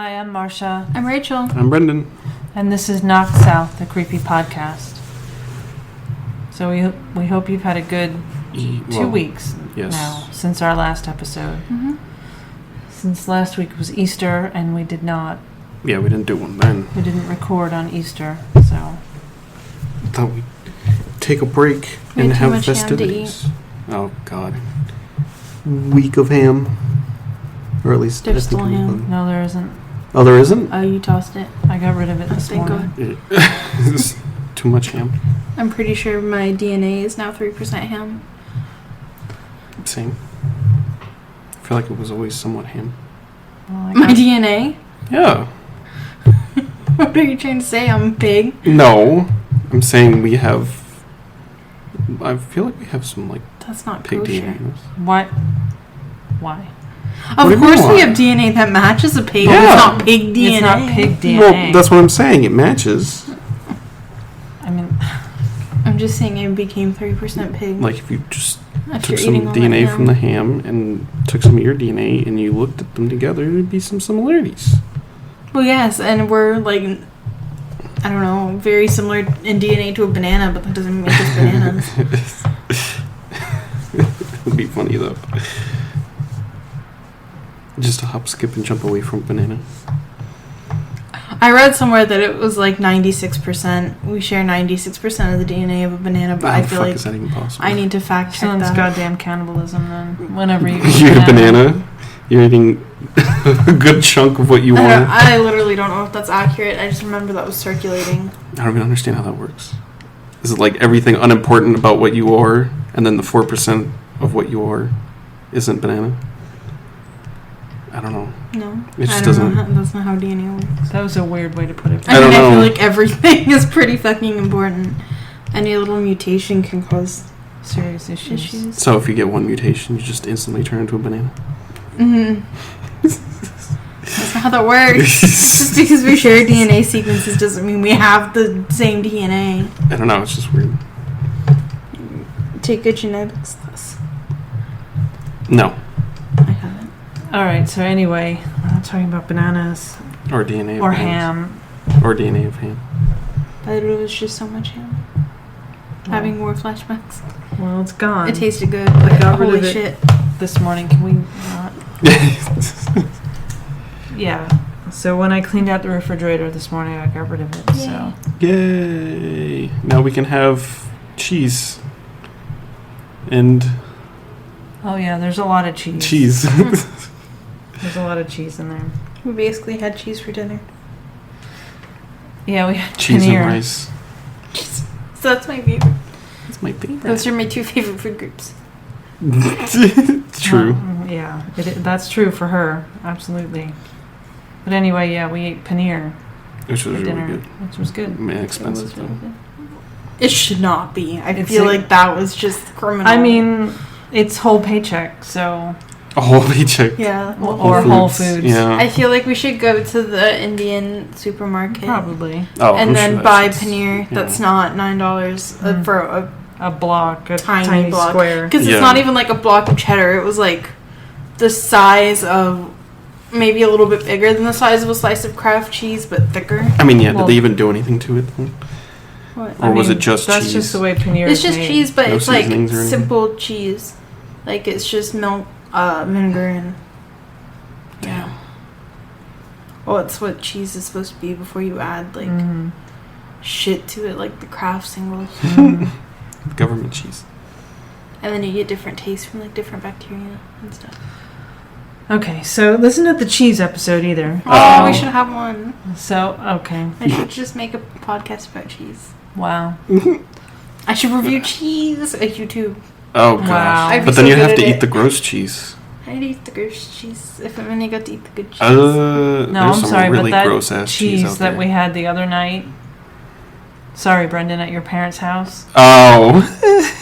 Hi, I'm Marsha. I'm Rachel. I'm Brendan. And this is Knock South, the creepy podcast. So we hope you've had a good 2 weeks now since our last episode. Mm-hmm. Since last week was Easter, and we did not... Yeah, we didn't do one then. We didn't record on Easter, so... I thought we'd take a break and have festivities. Oh, God. Week of ham. Or at least... There's still ham. No, there isn't. Oh, there isn't? Oh, you tossed it. I got rid of it this morning. Too much ham. I'm pretty sure my DNA is now 3% ham. Same. I feel like it was always somewhat ham. Well, My DNA? Yeah. What are you trying to say? I'm a pig? No. I'm saying we have... I feel like we have some, like, That's not pig kosher. DNA. What? Why? Of course we have DNA that matches a pig. Yeah. It's not pig DNA. It's not pig DNA. Well, that's what I'm saying. It matches. I mean... I'm just saying it became 3% pig. Like, if you just after took some eating all DNA that from the ham and took some of your DNA and you looked at them together, there'd be some similarities. Well, yes, and we're like, I don't know, very similar in DNA to a banana, but that doesn't make us bananas. It'd be funny, though. Just a hop, skip, and jump away from banana. I read somewhere that it was like 96%. We share 96% of the DNA of a banana, but I feel like is that even possible? I need to fact check Sounds that. goddamn cannibalism then. Whenever you You eat a banana, you're eating a good chunk of what you want. I literally don't know if that's accurate. I just remember that was circulating. I don't even understand how that works. Is it like everything unimportant about what you are, and then the 4% of what you are isn't banana? I don't know. No. It just doesn't. That's not how DNA works. That was a weird way to put it. I don't know. I feel like everything is pretty fucking important. Any little mutation can cause Serious issues. So if you get one mutation, you just instantly turn into a banana? Mm-hmm. That's not how that works. Just because we share DNA sequences doesn't mean we have the same DNA. I don't know. It's just weird. Take good genetics class. No. I haven't. Alright, so anyway, we're not talking about bananas. Or DNA of Or bananas. ham. Or DNA of ham. But it was just so much ham. Having more flashbacks. Well, it's gone. It tasted good. Like, got rid holy of it. shit. This morning, can we not? Yeah. So when I cleaned out the refrigerator this morning, I got rid of it. Yay. So Yay! Now we can have cheese. And oh yeah, there's a lot of cheese. cheese. There's a lot of cheese in there. We basically had cheese for dinner. Yeah, we had Cheese paneer. and rice. So that's my favorite. That's my favorite. Those are my two favorite food groups. True. Yeah, that's true for her. Absolutely. But anyway, yeah, we ate paneer Which for was really dinner, good. which was good. Man, expensive It was though. really good. It should not be. I It's feel like- like that was just criminal. I mean, it's whole paycheck, so A whole paycheck. yeah. or Whole Foods. Yeah. I feel like we should go to the Indian supermarket Probably Oh, and I'm then sure buy that's- paneer yeah. that's not $9 for a a block, a tiny block. square. Because Yeah. it's not even like a block of cheddar. It was like the size of maybe a little bit bigger than the size of a slice of Kraft cheese, but thicker. I mean, yeah, Well- did they even do anything to it? What? Or was it just that's cheese? just the way paneer It's is just made. cheese, but No it's like seasonings or anything? simple cheese. Like it's just milk, vinegar, and Damn. well, it's what cheese is supposed to be before you add like Mhm. shit to it, like the Kraft singles, Mhm. Government cheese. and then you get different tastes from like different bacteria and stuff. Okay, so this is not the cheese episode either. Oh, we should have one. So, okay. I should just make a podcast about cheese. Wow. I should review cheese at YouTube. Oh, gosh. Wow. I'd be But then so you good have at to eat it. the gross cheese. I'd eat the gross cheese if I only got to eat the good cheese. No, There's I'm some sorry, really but that gross-ass cheese out that there. we had the other night. Sorry, Brendan, at your parents' house. Oh.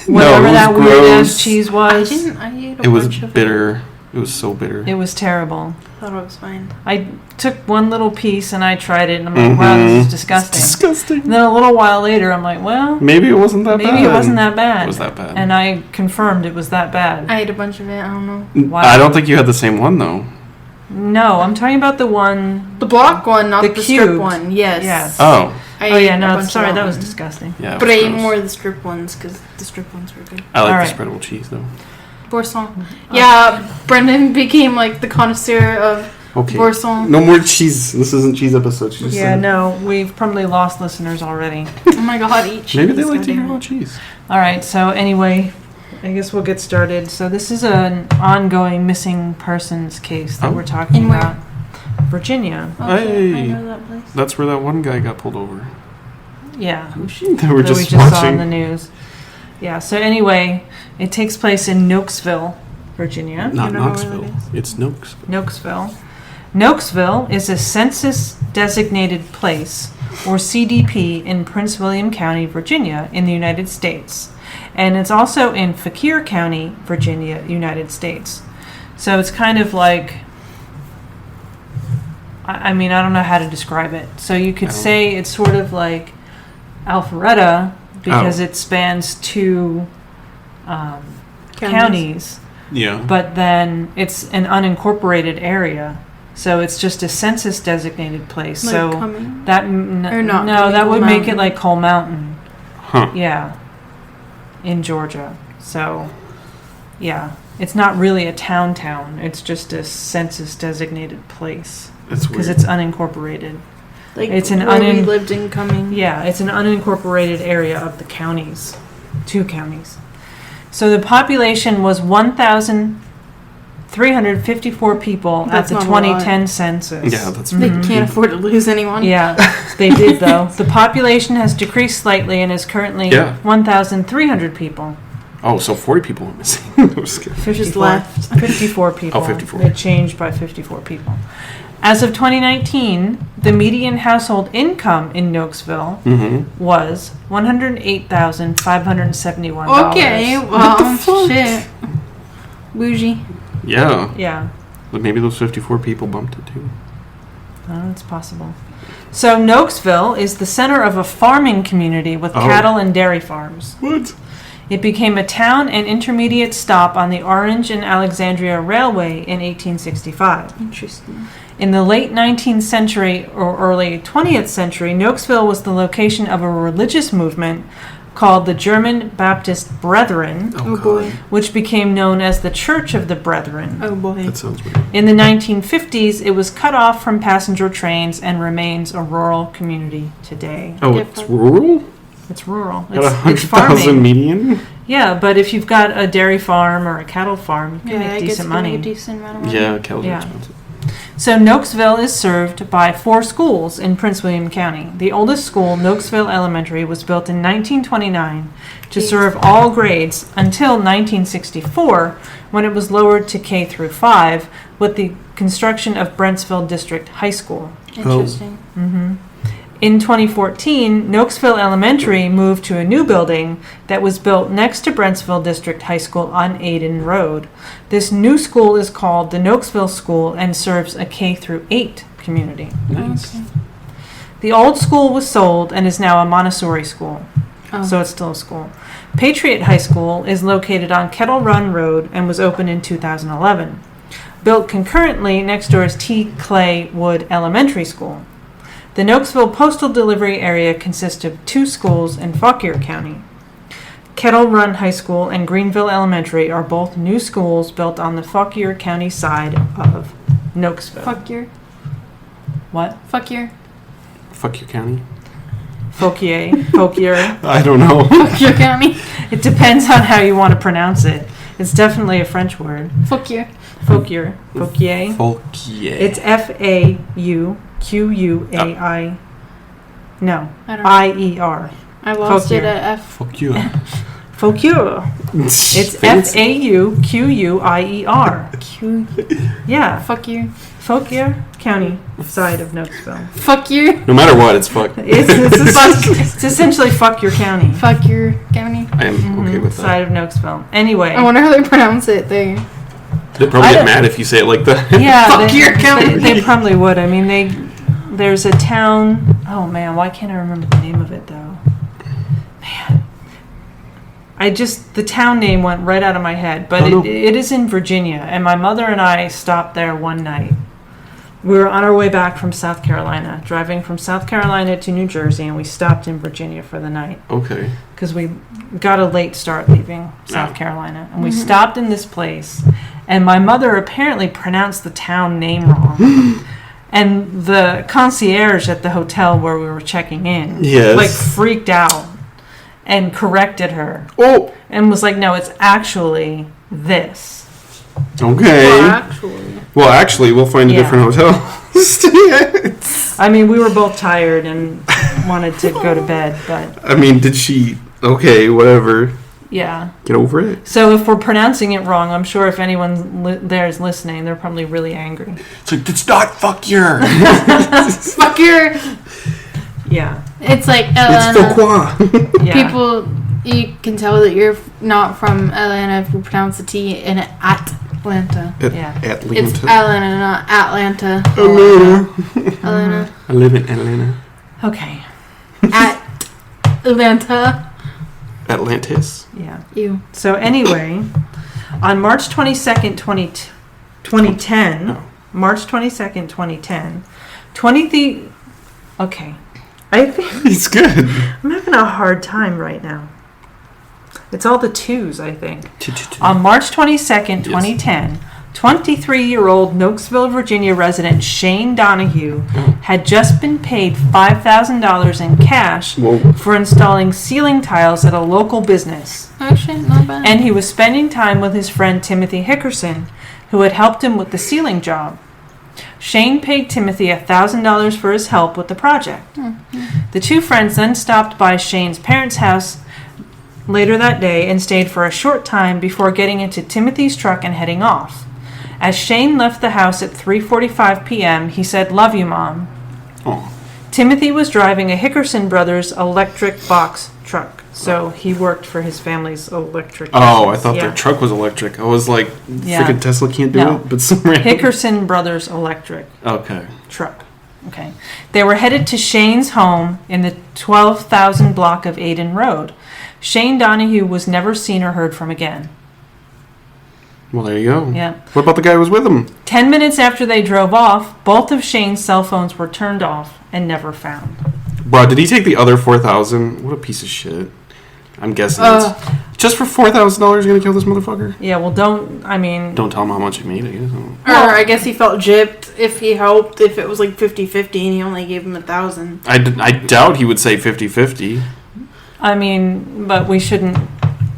Whatever no, it that was weird gross. ass cheese I was. ate a It was bunch of bitter. It was so bitter. It was terrible. I thought it was fine. I took one little piece and I tried it and I'm like, wow, this is It's disgusting. disgusting. And then a little while later, I'm like, well, Maybe it wasn't that bad. maybe it wasn't that bad. It was that bad. And I confirmed it was that bad. I ate a bunch of it. I don't know. Wow. I don't think you had the same one, though. No, I'm talking about the one... The block one, not The the cubed. strip one. Yes. Yes. Oh. I Oh, ate yeah, a no, bunch of sorry, that was one. disgusting. Yeah. But I ate gross. more of the strip ones because the strip ones were good. I like All the right. spreadable cheese though. Boursin. Yeah, Brendan became like the connoisseur of Okay. Boursin. No more cheese. This isn't cheese episode. She just Yeah, said. no, we've probably lost listeners already. Oh my god, eat cheese. Maybe they like to goddamn hear it. about cheese. All right, so anyway, I guess we'll get started. So this is an ongoing missing persons case that Oh. we're talking In where? about. Virginia. Okay, I Hey. know that place. That's where that one guy got pulled over. Yeah. That we're That we just just saw in watching. the news. Yeah, so anyway, it takes place in Nokesville, Virginia. Not I don't know where Knoxville. that is. It's Nokesville. Nokesville. Nokesville is a census-designated place, or CDP, in Prince William County, Virginia, in the United States. And it's also in Fauquier County, Virginia, United States. So it's kind of like... I mean, I don't know how to describe it. So you could Oh. say it's sort of like Alpharetta, because Oh. it spans two counties, Yeah. but then it's an unincorporated area. So it's just a census designated place. Like so coming. that Or not no, Coming, that Coal would make it Mountain. like Coal Mountain. Huh. Yeah. In Georgia. So yeah, it's not really a town. It's just a census designated place That's because weird. it's unincorporated. Like it's an where we lived in Cumming. Yeah, it's an unincorporated area of the counties, two counties. So the population was 1,354 people That's at not the a lot. 2010 census. Yeah, that's They Mhm. can't afford to lose anyone. Yeah, they did though. The population has decreased slightly and is currently Yeah. 1,300 people. Oh, so 40 people went missing. I'm just kidding. 54, left. 54 people. 54. It changed by 54 people. As of 2019, the median household income in Nokesville Mm-hmm. was $108,571. Okay, What well, the fuck? shit. Bougie. Yeah. Yeah, But maybe those 54 people bumped it too. it's possible. So Nokesville is the center of a farming community with Oh. cattle and dairy farms. What? It became a town and intermediate stop on the Orange and Alexandria Railway in 1865. Interesting. In the late 19th century or early 20th century, Nokesville was the location of a religious movement called the German Baptist Brethren, Oh, God. boy. which became known as the Church of the Brethren. Oh boy. That sounds weird. In the 1950s, it was cut off from passenger trains and remains a rural community today. Oh, Yeah, it's fuck. rural? It's rural. Got It's 100,000 farming. median? Yeah, but if you've got a dairy farm or a cattle farm, you can Yeah, make I guess decent we make money. a decent amount of money. Yeah, cows Yeah. are expensive. So Nokesville is served by 4 schools in Prince William County. The oldest school, Nokesville Elementary, was built in 1929 to Jeez. serve all grades until 1964, when it was lowered to K through 5 with the construction of Brentsville District High School. Interesting. In 2014, Nokesville Elementary moved to a new building that was built next to Brentsville District High School on Aiden Road. This new school is called the Nokesville School and serves a K through 8 community. Nice. Okay. The old school was sold and is now a Montessori school, Oh. so it's still a school. Patriot High School is located on Kettle Run Road and was opened in 2011. Built concurrently, next door is T. Clay Wood Elementary School. The Nokesville postal delivery area consists of 2 schools in Fauquier County. Kettle Run High School and Greenville Elementary are both new schools built on the Fauquier County side of Nokesville. Fuck your. What? Fuck your. Fuck your county. Fauquier. Fauquier. I don't know. Fuck your county. It depends on how you want to pronounce it. It's definitely a French word. Fuck your. Fauquier. Fauquier. Fauquier. It's Fauquai. No. I don't know. I-E-R. I lost Fauquier. it at F. Fuck you. Fauquier. It's Fauquier. Q. Yeah. Fuck you. Fauquier County side of Nokesville. Fuck you. No matter what, it's fuck. It's essentially fuck your county. Fuck your county. I am okay with that. Side of Nokesville. Anyway. I wonder how they pronounce it there. They'd probably I get don't- mad if you say it like that. Yeah, Fuck your county. They probably would. I mean, there's a town. Oh man, why can't I remember the name of it though? Man, the town name went right out of my head. But Oh, no. it is in Virginia, and my mother and I stopped there one night We were on our way back from South Carolina, driving from South Carolina to New Jersey, and we stopped in Virginia for the night. Okay. Because we got a late start leaving South Carolina. And we stopped in this place, and my mother apparently pronounced the town name wrong. And the concierge at the hotel where we were checking in, like, freaked out and corrected her. Oh! And was like, no, it's actually this. Okay. Well, actually, we'll find a different hotel. I mean, we were both tired and wanted to go to bed, but... I mean, did she... Okay, whatever. Yeah. Get over it. So if we're pronouncing it wrong, I'm sure if anyone there is listening, they're probably really angry. It's like, it's not fuck your. Fuck your. Yeah. It's like It's Atlanta. Yeah. People, you can tell that you're not from Atlanta if you pronounce the T in Atlanta. Yeah. Atlanta. It's Atlanta, not Atlanta. Atlanta. I live in Atlanta. Okay. Atlanta. Atlantis. Yeah. You. So anyway, on March 22nd, 2010, No. March 22nd, 2010, 23... Okay. I think It's good. I'm having a hard time right now. It's all the twos, I think. On March 22nd, 2010, 23-year-old Nokesville, Virginia resident Shane Donahue had just been paid $5,000 in cash Whoa. for installing ceiling tiles at a local business. Actually, not bad. And he was spending time with his friend Timothy Hickerson, who had helped him with the ceiling job. Shane paid Timothy $1,000 for his help with the project. The two friends then stopped by Shane's parents' house later that day and stayed for a short time before getting into Timothy's truck and heading off. As Shane left the house at 3:45 p.m., he said, "Love you, Mom." Oh. Timothy was driving a Hickerson Brothers electric box truck, so he worked for his family's electric Oh, I business. thought Yeah. their truck was electric. I was like, Yeah. freaking Tesla can't do No. it, but some random. Hickerson Brothers electric Okay. truck. Okay. They were headed to Shane's home in the 12,000 block of Aden Road. Shane Donahue was never seen or heard from again. Well, there you go. Yeah. What about the guy who was with him? 10 minutes after they drove off, both of Shane's cell phones were turned off and never found. Bro, did he take the other 4,000? What a piece of shit. I'm guessing it's just for $4,000 you're gonna kill this motherfucker? Yeah, well, don't Don't tell him how much he made, I guess. Or I guess he felt gypped if he helped, if it was like 50-50 and he only gave him 1,000. I doubt he would say 50-50. but we shouldn't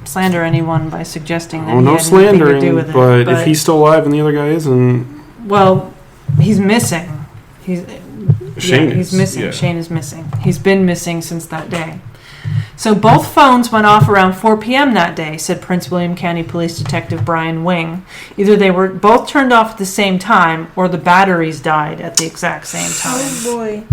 slander anyone by suggesting that Oh, he no had anything to slandering, do with it. but if he's still alive and the other guy isn't... Well, he's missing. Shane he's is, missing. yeah. Shane is missing. He's been missing since that day. So both phones went off around 4 p.m. that day, said Prince William County Police Detective Brian Wing. Either they were both turned off at the same time, or the batteries died at the exact same time. Oh boy.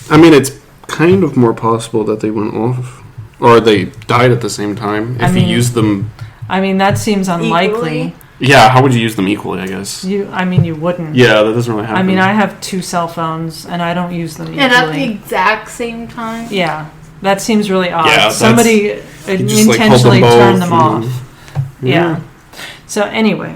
I mean, it's kind of more possible that they went off. Or they died at the same time. If you used them... that seems unlikely. Equally? Yeah, how would you use them equally, I guess? You wouldn't. Yeah, that doesn't really happen. I have 2 cell phones, and I don't use them equally. And at the exact same time? Yeah, that seems really odd. Yeah, Somebody just, intentionally hold turned both them off. Yeah. So anyway,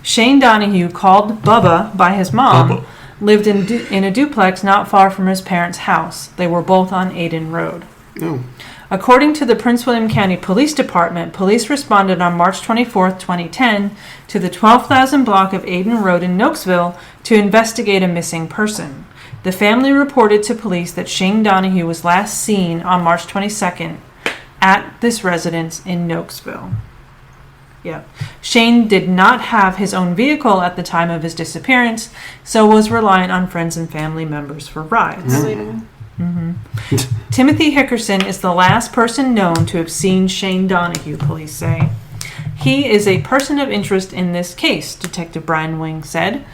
Shane Donahue, called Bubba by his mom, Bubba. lived in a duplex not far from his parents' house. They were both on Aden Road. No. According to the Prince William County Police Department, police responded on March 24, 2010, to the 12,000 block of Aden Road in Nokesville to investigate a missing person. The family reported to police that Shane Donahue was last seen on March 22nd at this residence in Nokesville. Yeah. Shane did not have his own vehicle at the time of his disappearance, so was reliant on friends and family members for rides. Timothy Hickerson is the last person known to have seen Shane Donahue, police say. He is a person of interest in this case, Detective Brian Wing said.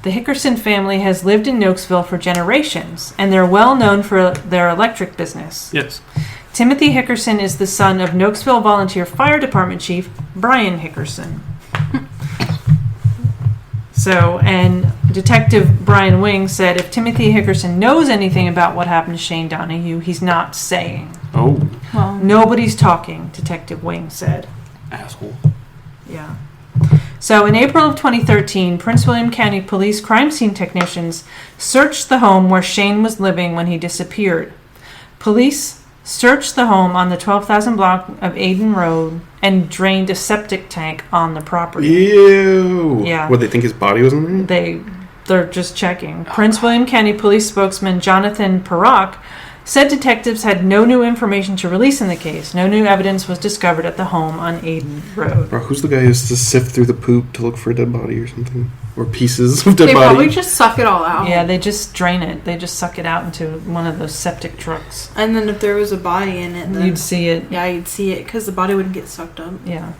The Hickerson family has lived in Nokesville for generations, and they're well known for their electric business. Yes. Timothy Hickerson is the son of Nokesville Volunteer Fire Department Chief Brian Hickerson. And Detective Brian Wing said if Timothy Hickerson knows anything about what happened to Shane Donahue, he's not saying. Oh. Well, nobody's talking, Detective Wing said. Asshole. Yeah. So in April of 2013, Prince William County Police crime scene technicians searched the home where Shane was living when he disappeared. Police searched the home on the 12,000 block of Aiden Road and drained a septic tank on the property. Ew. Yeah. What, they think his body was in there? They're just checking. Prince William County Police spokesman Jonathan Perrock said detectives had no new information to release in the case. No new evidence was discovered at the home on Aiden Road. Bro, who's the guy who has to sift through the poop to look for a dead body or something? Or pieces of dead They body? probably just suck it all out. Yeah, they just drain it. They just suck it out into one of those septic trucks. And then if there was a body in it, then You'd see it. yeah, you'd see it because the body wouldn't get sucked up. Yeah.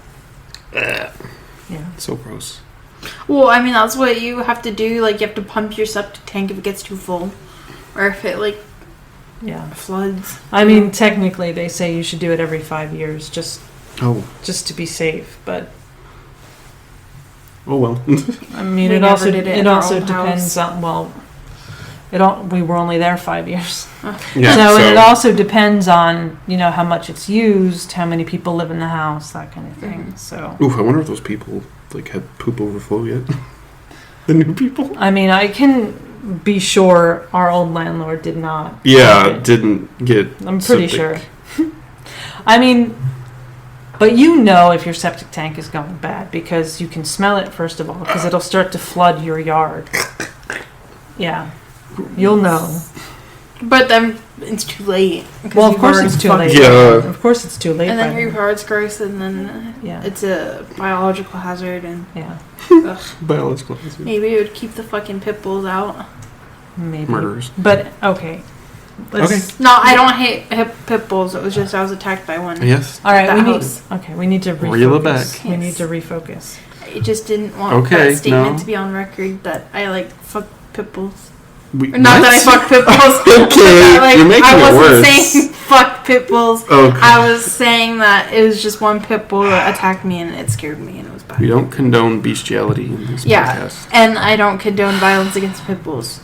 Ugh. Yeah. So gross. Well, I mean, that's what you have to do. Like, you have to pump your septic tank if it gets too full. Or if it, like, Yeah. floods. I mean, technically, they say you should do it every 5 years, just Oh. to be safe. But Oh well. I mean, We it never also did it it in our also old depends house. on we were only there 5 years. Yeah, So and it also depends on how much it's used, how many people live in the house, that kind of thing. Mhm. So Oof, I wonder if those people like had poop overflow yet. The new people. I mean, I can be sure our old landlord did not. Yeah, Okay. didn't get. I'm pretty septic. sure. I mean, but if your septic tank is going bad because you can smell it, first of all, because it'll start to flood your yard. Yeah. You'll know. But then it's too late. 'cause Well, of you've course already it's too fucked late. it. Yeah. Of course it's too late. And by then your then. yard's gross, and then Yeah. it's a biological hazard, and Yeah. ugh, Biological hazard. maybe it would keep the fucking pit bulls out. Maybe. Murderers. But, okay. Let's, No, I don't hate pit bulls. It was just I was attacked by one. Yes. All right, That house. we need to refocus. Reel it back. We Yes. need to refocus. I just didn't want Okay, that statement no. to be on record that I fuck pit bulls. We, Or not that I fuck pit bulls. Okay, But, you're making I it wasn't worse. saying fuck pit bulls. Okay. I was saying that it was just one pit bull that attacked me and it scared me and it was bad. We don't condone bestiality in this Yeah, podcast. and I don't condone violence against pit bulls.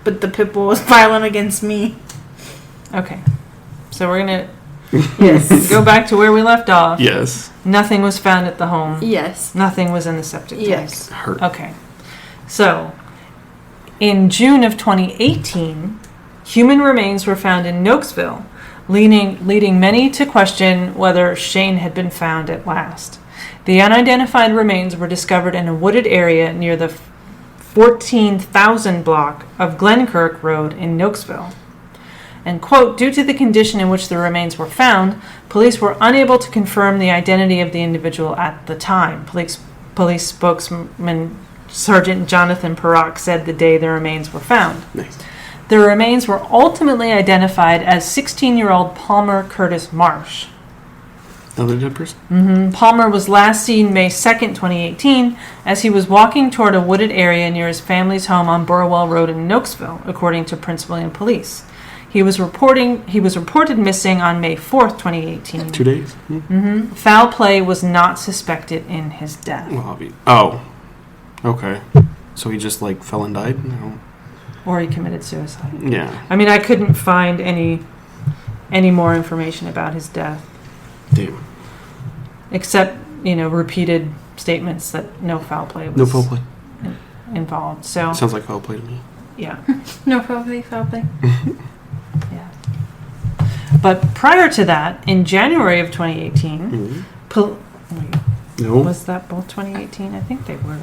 But the pit bull was violent against me. Okay. So we're going to go back to where we left off. Yes. Nothing was found at the home. Yes. Nothing was in the septic tank. Yes. Hurt. Okay. So, in June of 2018, human remains were found in Nokesville, leading many to question whether Shane had been found at last. The unidentified remains were discovered in a wooded area near the 14,000 block of Glenkirk Road in Nokesville. And, quote, due to the condition in which the remains were found, police were unable to confirm the identity of the individual at the time. Police spokesman Sergeant Jonathan Perrock said the day the remains were found. Nice. The remains were ultimately identified as 16-year-old Palmer Curtis Marsh. Another dead person? Palmer was last seen May 2nd, 2018, as he was walking toward a wooded area near his family's home on Burwell Road in Nokesville, according to Prince William Police. He was reported missing on May 4th, 2018. 2 days? Foul play was not suspected in his death. Well, oh. Okay. So he just fell and died? No. Or he committed suicide. Yeah. I mean, I couldn't find any more information about his death, Damn. except, repeated statements that no foul play was No foul play. involved. So, Sounds like foul play to me. yeah. No probably foul play. Yeah. But prior to that, in January of 2018, Mm-hmm. No. was that both 2018? I think they were.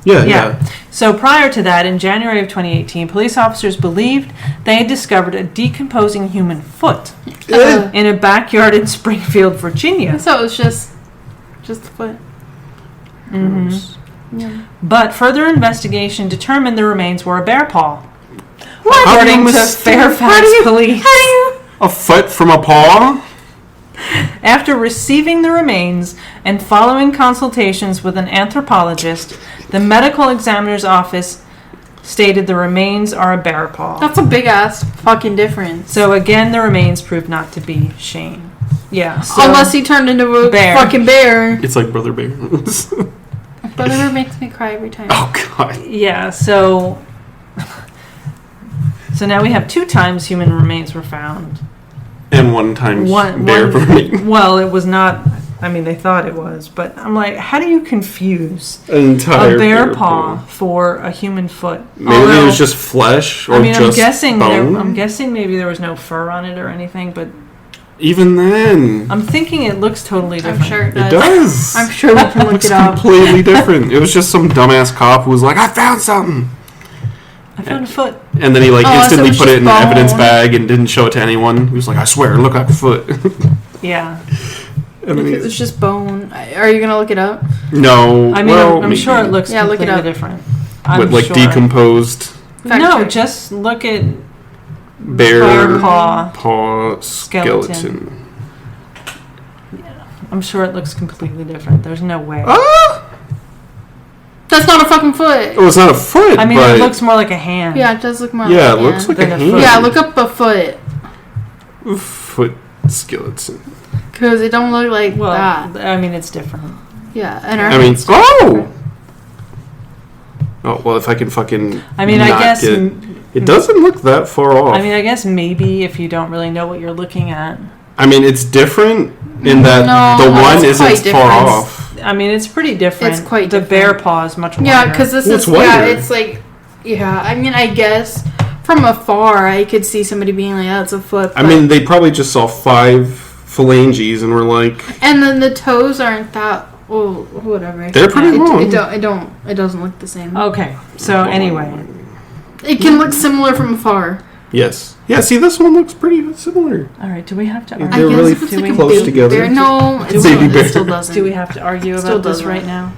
Yeah. So prior to that, in January of 2018, police officers believed they had discovered a decomposing human foot in a backyard in Springfield, Virginia. So it was just the foot. Gross. Yeah. But further investigation determined the remains were a bear paw. How do you According to mistake- Fairfax police. A foot from a paw? After receiving the remains and following consultations with an anthropologist, the medical examiner's office stated the remains are a bear paw. That's a big ass fucking difference. So again, the remains proved not to be Shane. Yeah. So Unless he turned into a Bear. fucking bear. It's like Brother Bear. But it makes me cry every time. Oh, God. yeah. So now we have 2 times human remains were found. And one time One. bear brain. Well, it was not. I mean, they thought it was, but I'm like, how do you confuse An entire a bear paw for a human foot? Maybe Although, it was just flesh or I mean, just I'm bone. guessing maybe there was no fur on it or anything, but Even then, I'm thinking it looks totally different. I'm sure it it does. does. I'm sure we can look It's it up. completely different. It was just some dumbass cop who was like, I found something. I found a foot. And then he like Oh, so instantly it was put it just in an evidence bone. bag and didn't show it to anyone. He was like, I swear, it looked like a foot. Yeah. And then If he- it was just bone, are you gonna look it up? no. I mean, well, I'm sure it looks Yeah, look it completely up. different. I'm with like sure. decomposed Fact No, check. just look at bear bear paw. paw skeleton. Skeleton. I'm sure it looks completely different. There's no way. Ah! That's not a fucking foot. Oh, it's not a foot. I mean, but it looks more like a hand. Yeah, it does look more. yeah, like it looks like a Than a hand. foot. Yeah, look up a foot Foot skeleton. because it don't look like Well, that. I mean, it's different. Yeah, and our I mean, hands- oh! Oh, well, if I can fucking. I mean, I not guess. get- it doesn't look that far off. I mean, I guess maybe if you don't really know what you're looking at. It's different in that No, the one it's isn't quite far different. off. I mean, it's pretty different. It's quite the bear different. paw is much wider. Yeah, because this Well, is it's wider. it's like I mean, I guess from afar I could see somebody being like, "That's a foot." I but- mean, they probably just saw 5 phalanges and were like, and then the toes aren't that. Well, whatever. They're pretty long. It doesn't look the same. Okay, so anyway, It can look similar from afar. yes. Yeah, see, this one looks pretty similar. all right. Do we have to They're argue? really if it's do we- close baby together. bear- no, Do it we- still, Baby it still bear. doesn't. Do we have to argue Still about this doesn't. right now?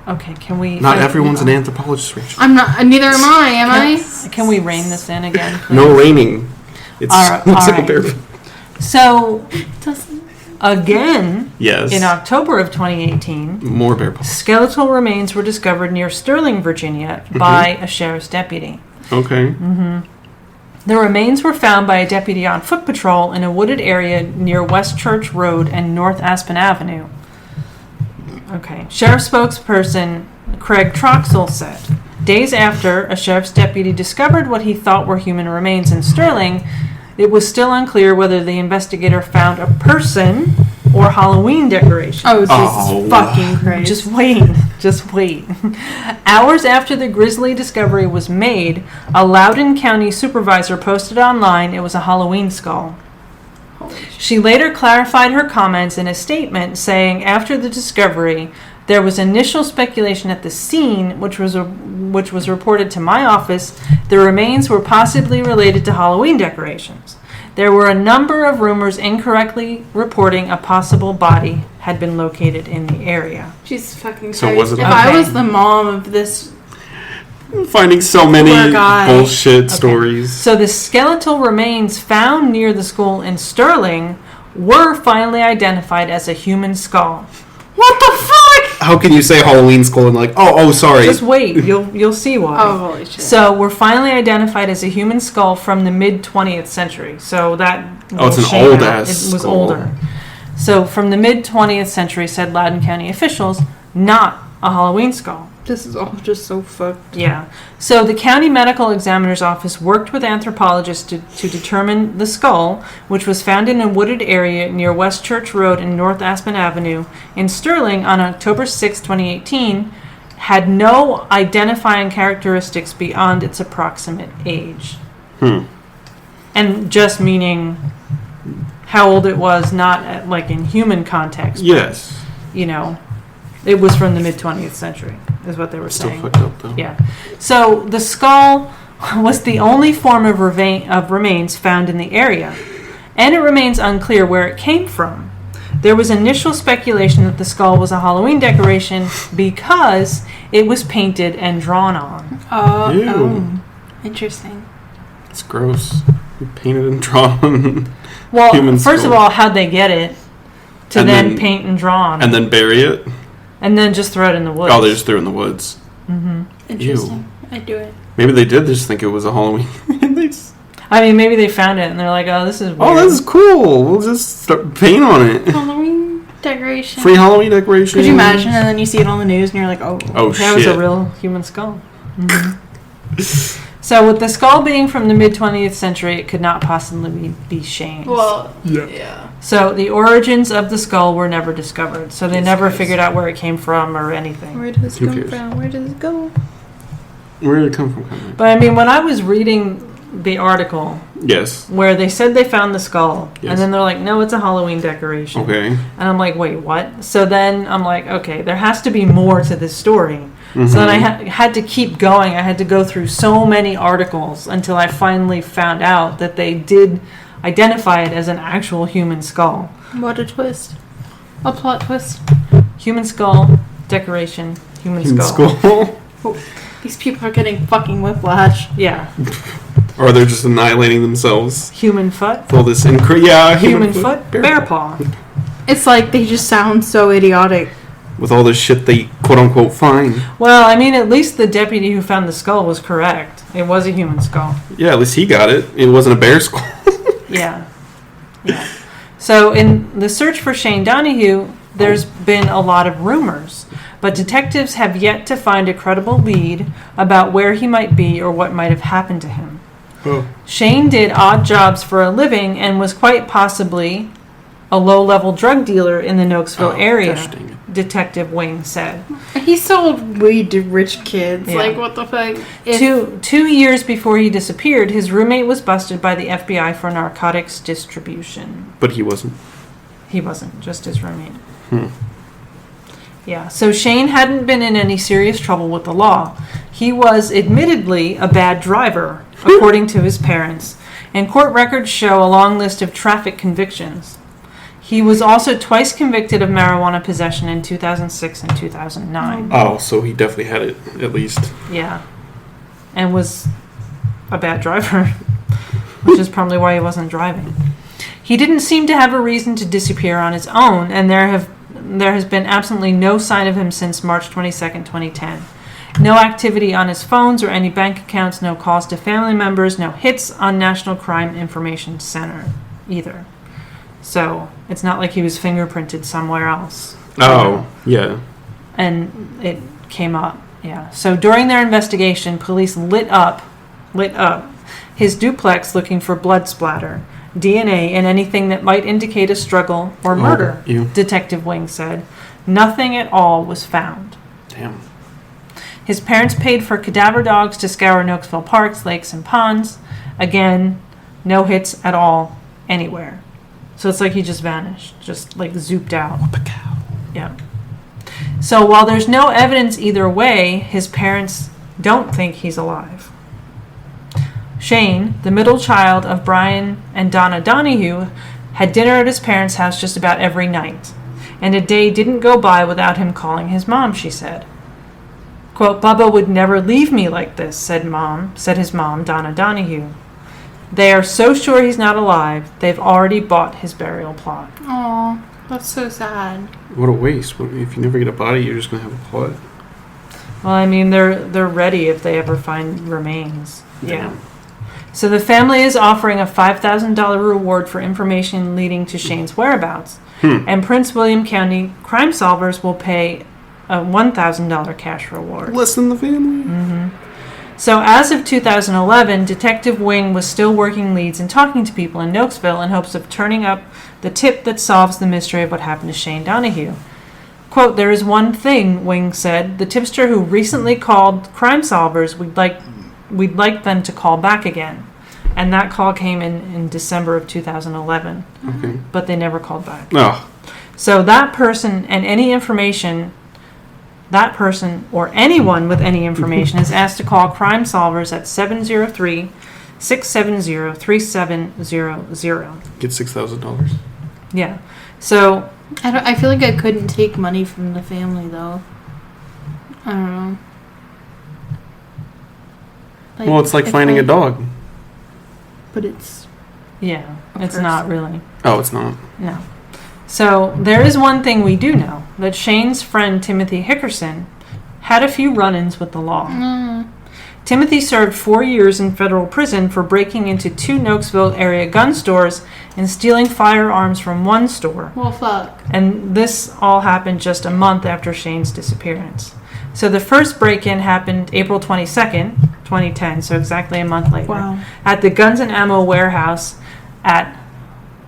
Okay, can we? Not everyone's an anthropologist, Rachel. I'm not. Neither am I. Am I? Can we rein this in again? Please? No raining. It's All right, looks all like a right. bear. So Doesn't. again, Yes. in October of 2018, More bear paws. skeletal remains were discovered near Sterling, Virginia, by a sheriff's deputy. Okay. The remains were found by a deputy on foot patrol in a wooded area near West Church Road and North Aspen Avenue. Okay. Sheriff spokesperson Craig Troxell said, days after a sheriff's deputy discovered what he thought were human remains in Sterling, it was still unclear whether the investigator found a person or Halloween decoration. Oh, Jesus Oh. fucking Christ! Just wait. Just wait. Hours after the grisly discovery was made, a Loudoun County supervisor posted online it was a Halloween skull. She later clarified her comments in a statement saying after the discovery, there was initial speculation at the scene, which was reported to my office, the remains were possibly related to Halloween decorations. There were a number of rumors incorrectly reporting a possible body had been located in the area. Jesus fucking Christ! So was it- If I Okay. was the mom of this, Finding so many Poor guy. bullshit stories. So the skeletal remains found near the school in Sterling were finally identified as a human skull. what the fuck? How can you say Halloween skull and like, oh, sorry. Just wait, you'll see why. Oh, holy shit! So were finally identified as a human skull from the mid 20th century. So that Oh, it's an shame old out. ass It was skull. older. So from the mid 20th century, said Loudoun County officials, not a Halloween skull. This is all just so fucked. Yeah. So the county medical examiner's office worked with anthropologists to determine the skull, which was found in a wooded area near West Church Road and North Aspen Avenue in Sterling on October 6, 2018, had no identifying characteristics beyond its approximate age. And just meaning how old it was, not like in human context. Yes. You know, it was from the mid 20th century, is what they were Still saying. fucked up though. Yeah. So the skull was the only form of remains found in the area, and it remains unclear where it came from. There was initial speculation that the skull was a Halloween decoration because it was painted and drawn on. Ew. Interesting. It's gross. Painted and drawn. Well, Human first of skull. all, how'd they get it to And then then- paint and draw on And then bury it. and then just throw it in the woods? Oh, they just threw it in the woods. Interesting. I'd do it. Maybe they did just think it was a Halloween. They just- I mean, maybe they found it and they're like, "Oh, this is weird." oh, this is cool. We'll just start paint on it. Halloween decoration. Free Halloween decoration. Could you imagine? And then you see it on the news, and you're like, "Oh, Oh that shit. was a real human skull. So with the skull being from the mid-20th century, it could not possibly be Shane's. Well, Yeah. yeah. So the origins of the skull were never discovered. So they Jesus never Christ. figured out where it came from or anything. Where does Who it come cares? from? Where does it go? Where did it come from? Conrad? But I mean, when I was reading the article Yes. where they said they found the skull, Yes. and then they're like, no, it's a Halloween decoration. Okay. And I'm like, wait, what? So then I'm like, okay, there has to be more to this story. So then I had to keep going. I had to go through so many articles until I finally found out that they did identify it as an actual human skull. What a twist. A plot twist. Human skull, decoration, human skull. These people are getting fucking whiplash. Yeah. Or they're just annihilating themselves. Human foot, With all this human foot, bear paw. It's like they just sound so idiotic. With all this shit they quote unquote find. Well, I mean, at least the deputy who found the skull was correct. It was a human skull. Yeah, at least he got it. It wasn't a bear skull. Yeah. Yeah. So in the search for Shane Donahue, there's been a lot of rumors, but detectives have yet to find a credible lead about where he might be or what might have happened to him. Oh. Shane did odd jobs for a living and was quite possibly a low-level drug dealer in the Noakesville area, gosh dang it. Detective Wing said. He sold weed to rich kids. Yeah. Like, what the fuck? Two years before he disappeared, his roommate was busted by the FBI for narcotics distribution. But he wasn't. He wasn't, just his roommate. Yeah, so Shane hadn't been in any serious trouble with the law. He was admittedly a bad driver, according to his parents, and court records show a long list of traffic convictions. He was also twice convicted of marijuana possession in 2006 and 2009. Oh, so he definitely had it, at least. Yeah. And was a bad driver, which is probably why he wasn't driving. He didn't seem to have a reason to disappear on his own, and there has been absolutely no sign of him since March 22nd, 2010. No activity on his phones or any bank accounts, no calls to family members, no hits on National Crime Information Center either. So it's not like he was fingerprinted somewhere else. Oh, yeah. And it came up, yeah. So during their investigation, police lit up his duplex looking for blood splatter, DNA, and anything that might indicate a struggle or murder, ew. Detective Wing said. Nothing at all was found. Damn. His parents paid for cadaver dogs to scour Noakesville parks, lakes, and ponds. Again, no hits at all anywhere. So it's like he just vanished, just like zooped out. Yeah. So while there's no evidence either way, his parents don't think he's alive. Shane, the middle child of Brian and Donna Donahue, had dinner at his parents' house just about every night. And a day didn't go by without him calling his mom, she said. Quote, Bubba would never leave me like this, said his mom, Donna Donahue. They are so sure he's not alive, they've already bought his burial plot. Aw, that's so sad. What a waste. If you never get a body, you're just going to have a plot. Well, I mean, they're ready if they ever find remains. Yeah. So the family is offering a $5,000 reward for information leading to Shane's whereabouts. And Prince William County Crime Solvers will pay a $1,000 cash reward. Less than the family. So as of 2011, Detective Wing was still working leads and talking to people in Noakesville in hopes of turning up the tip that solves the mystery of what happened to Shane Donahue. Quote, there is one thing, Wing said. The tipster who recently called Crime Solvers, we'd like them to call back again. And that call came in December of 2011. Okay. But they never called back. Oh. So that person and any information, that person or anyone with any information is asked to call Crime Solvers at 703-670-3700. Get $6,000. Yeah. So I feel like I couldn't take money from the family, though. I don't know. Well, it's like if finding a dog. But it's... yeah, A it's not person. really. Oh, it's not. No. So there is one thing we do know, that Shane's friend Timothy Hickerson had a few run-ins with the law. Timothy served 4 years in federal prison for breaking into 2 Noakesville area gun stores and stealing firearms from one store. Well, fuck. And this all happened just a month after Shane's disappearance. So the first break-in happened April 22nd, 2010, so exactly a month later, Wow. at the Guns and Ammo warehouse at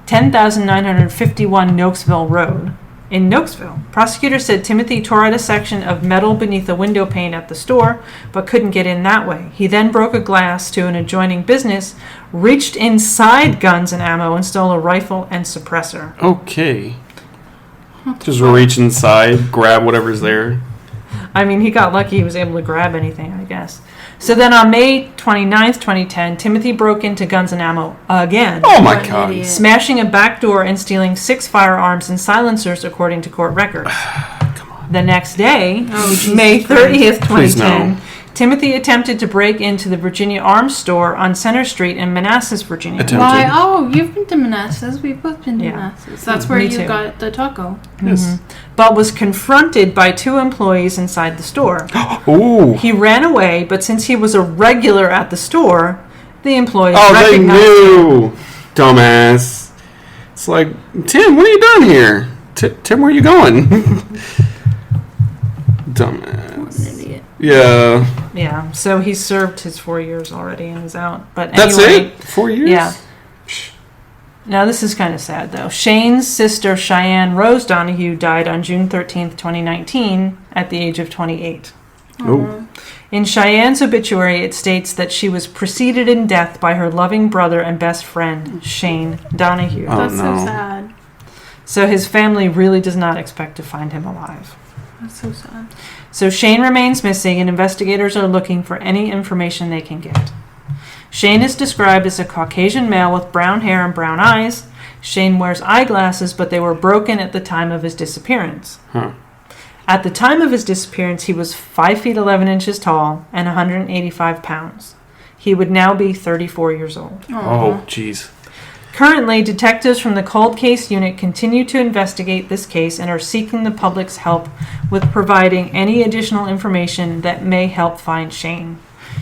10,951 Noakesville Road. In Noakesville, prosecutors said Timothy tore out a section of metal beneath a window pane at the store, but couldn't get in that way. He then broke a glass to an adjoining business, reached inside Guns and Ammo, and stole a rifle and suppressor. Okay. Just reach inside, grab whatever's there. I mean, he got lucky he was able to grab anything, I guess. So then on May 29th, 2010, Timothy broke into Guns and Ammo again. Oh my What an god. idiot. Smashing a back door and stealing 6 firearms and silencers, according to court records. The next day, Oh, Jesus May 30th, Please 2010, no. Timothy attempted to break into the Virginia Arms Store on Center Street in Manassas, Virginia. Attempted. Why? Oh, you've been to Manassas. We've both been to Yeah. Manassas. That's where Me you too. got the taco. Yes. But was confronted by 2 employees inside the store. Ooh. He ran away, but since he was a regular at the store, the employees Oh, they recognized him. knew. Dumbass. It's like, Tim, what are you doing here? Tim, where are you going? Dumbass. What an idiot. Yeah. Yeah, so he served his 4 years already and is out. But That's anyway, it? 4 years? Yeah. Now this is kind of sad though. Shane's sister Cheyenne Rose Donahue died on June 13th, 2019 at the age of 28. Oh. In Cheyenne's obituary, it states that she was preceded in death by her loving brother and best friend, Shane Donahue. Oh, That's no. so sad. So his family really does not expect to find him alive. That's so sad. So Shane remains missing, and investigators are looking for any information they can get. Shane is described as a Caucasian male with brown hair and brown eyes. Shane wears eyeglasses, but they were broken at the time of his disappearance. Huh. At the time of his disappearance, he was 5 feet 11 inches tall and 185 pounds. He would now be 34 years old. Oh, jeez. Currently, detectives from the Cold Case Unit continue to investigate this case and are seeking the public's help with providing any additional information that may help find Shane.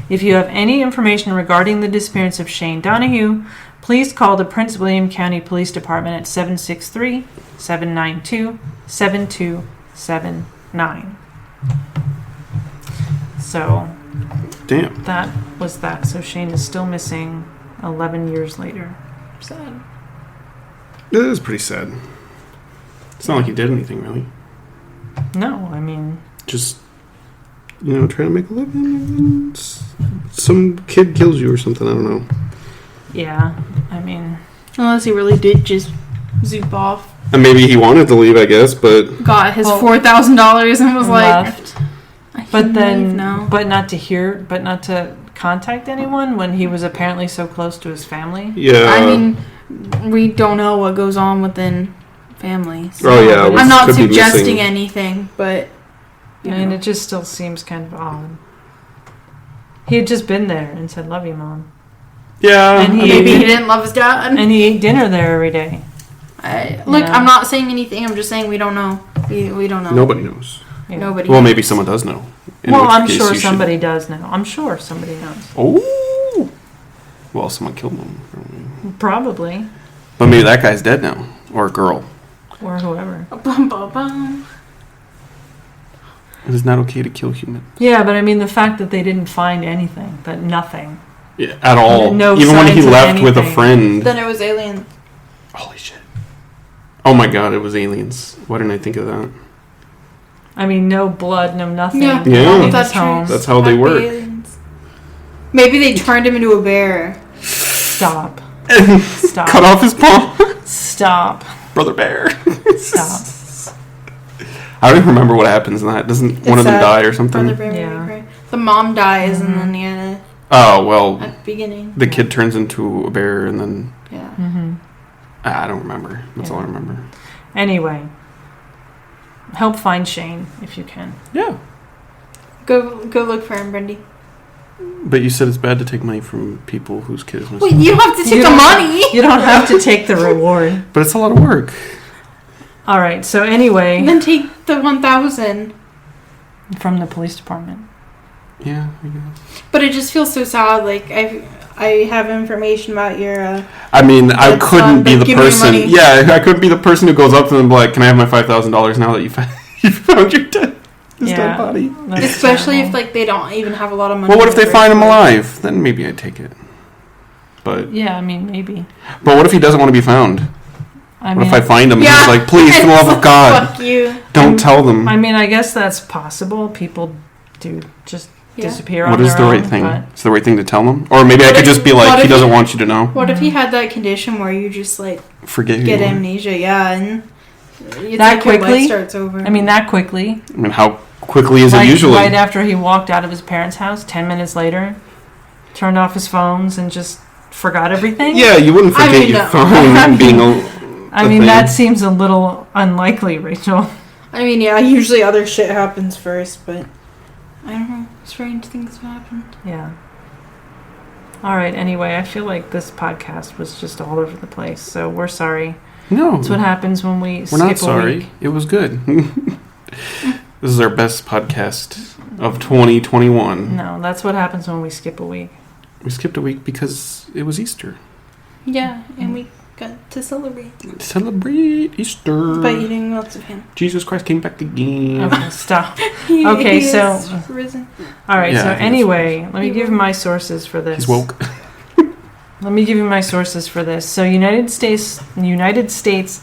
If you have any information regarding the disappearance of Shane Donahue, please call the Prince William County Police Department at 763-792-7279. So Damn. that was that. So Shane is still missing 11 years later. Sad. It is pretty sad. It's not like he did anything, really. No, I mean, Just, trying to make a living. And some kid kills you or something. I don't know. yeah, I mean, Unless he really did just zoop off, And maybe he wanted to leave, I guess, but got his Well, $4,000 and was like, left. I can But leave then, now. but not to contact anyone when he was apparently so close to his family. yeah. I mean, we don't know what goes on within families. Oh, yeah. but we I'm not could be suggesting missing- anything, but I mean, it just still seems kind of odd. He had just been there and said, "Love you, Mom," Yeah. And he- maybe he didn't love his dad. and he ate dinner there every day. Look, Yeah. I'm not saying anything. I'm just saying we don't know. We don't know. Nobody knows. Yeah. Nobody. Well, knows. maybe someone does know. In Well, which I'm case sure you should- somebody does know. I'm sure somebody knows. Oh. Well, someone killed him. Probably, But maybe that guy's dead now. Or a girl. or whoever. Bum, bum, bum. It is not okay to kill humans. Yeah, but I mean, the fact that they didn't find anything, that nothing. Yeah, at all. No Even when he signs of left with a anything. friend. Then it was alien. Holy shit. Oh my god, it was aliens. Why didn't I think of that? I mean, no blood, no nothing. Yeah. Yeah. in That's his home. That's how they Happy work. aliens. Maybe they turned him into a bear. Stop. Cut Stop. off his paw. Stop. Brother Bear. Stop. I don't even remember what happens in that. Doesn't one of them sad. die or something? Brother bear, Yeah. baby cry. The mom dies, Mhm. and then yeah, Oh, well, at the beginning. the kid turns into a bear and then... Yeah. Mm-hmm. I don't remember. That's all I remember. Anyway, help find Shane if you can. Yeah. Go look for him, Brendy. But you said it's bad to take money from people whose kid is Wait, missing. you don't have to take You the don't- money. You don't have to take the reward. But it's a lot of work. All right. So anyway, Then take the 1,000. from the police department. Yeah, I guess. But it just feels so sad. Like I have information about your. I mean, I That's couldn't not- be the give me your person. money. Yeah, I couldn't be the person who goes up to them and be like, "Can I have my $5,000 now that you found your dead?" His dead body. Especially if like they don't even have a lot of money. Well, what if they find him alive? Then maybe I'd take it. But Yeah, I mean, maybe. But what if he doesn't want to be found? I What mean, if I find him and Yeah. he's like, please, for the love of God, Fuck you. don't tell them. I mean, I guess that's possible. People do just disappear on What their is the own. right thing? But It's the right thing to tell them? Or maybe I What could if- just be what like, he if doesn't he- want you to know. What if he had that condition where you just like Forget get you. amnesia? Yeah, and it's That like your quickly? life starts over. I mean, that quickly. I mean, how quickly is it Like, usually? right after he walked out of his parents' house, 10 minutes later, turned off his phones and just forgot everything? Yeah, you wouldn't I forget mean, your no. phone being I a mean, thing. that seems a little unlikely, Rachel. I mean, yeah, usually other shit happens first, but I don't know. Strange things have happened. Yeah. All right, anyway, I feel like this podcast was just all over the place, so we're sorry. No. That's what happens when we We're skip not a sorry. week. It was good. This is our best podcast of 2021. No, that's what happens when we skip a week. We skipped a week because it was Easter. Yeah, and we got to celebrate Celebrate Easter. by eating lots of ham. Jesus Christ came back again. Okay, stop. He Okay, is so- risen. All right, Yeah, so I think anyway, let me He give woke. my sources for this. He's woke. Let me give you my sources for this. So United States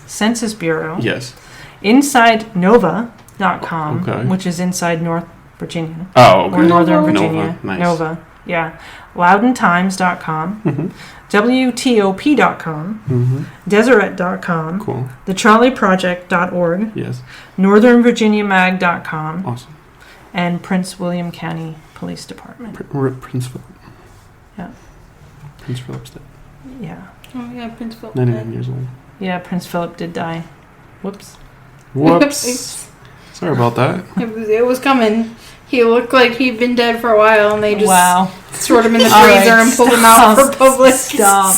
Census Bureau, Yes. InsideNova.com, Okay. which is inside North Virginia Oh, or okay. Northern Nova. Virginia. Nova, nice. Nova, yeah. LoudounTimes.com, Mm-hmm. WTOP.com, Mm-hmm. Deseret.com, Cool. TheCharlieProject.org, Yes. NorthernVirginiaMag.com, Awesome. and Prince William County Police Department. Rip Prince Philip. Yeah. Prince Philip's dead. Yeah. Oh yeah, Prince Philip. 99 years old. Yeah, Prince Philip did die. Whoops. Whoops. Oops. Sorry about that. It was coming. He looked like he'd been dead for a while, and they just Wow. stored him in the All freezer right, and pulled him out stop. for public. Stop.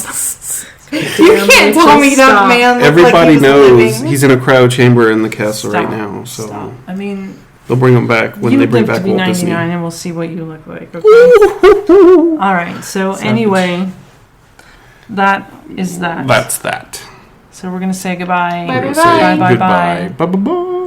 You can't tell me that man looked Everybody like he was knows living. he's in a crowd chamber in the castle right Stop. now, so Stop. I mean, they'll bring him back when you they bring live back to be Walt Disney. 99 and we'll see what you look like. Okay? All right. So Savage. anyway, that is that. That's that. So we're going to say goodbye. Bye, We're gonna bye, say bye. Bye, bye, bye. goodbye. Bye bye bye.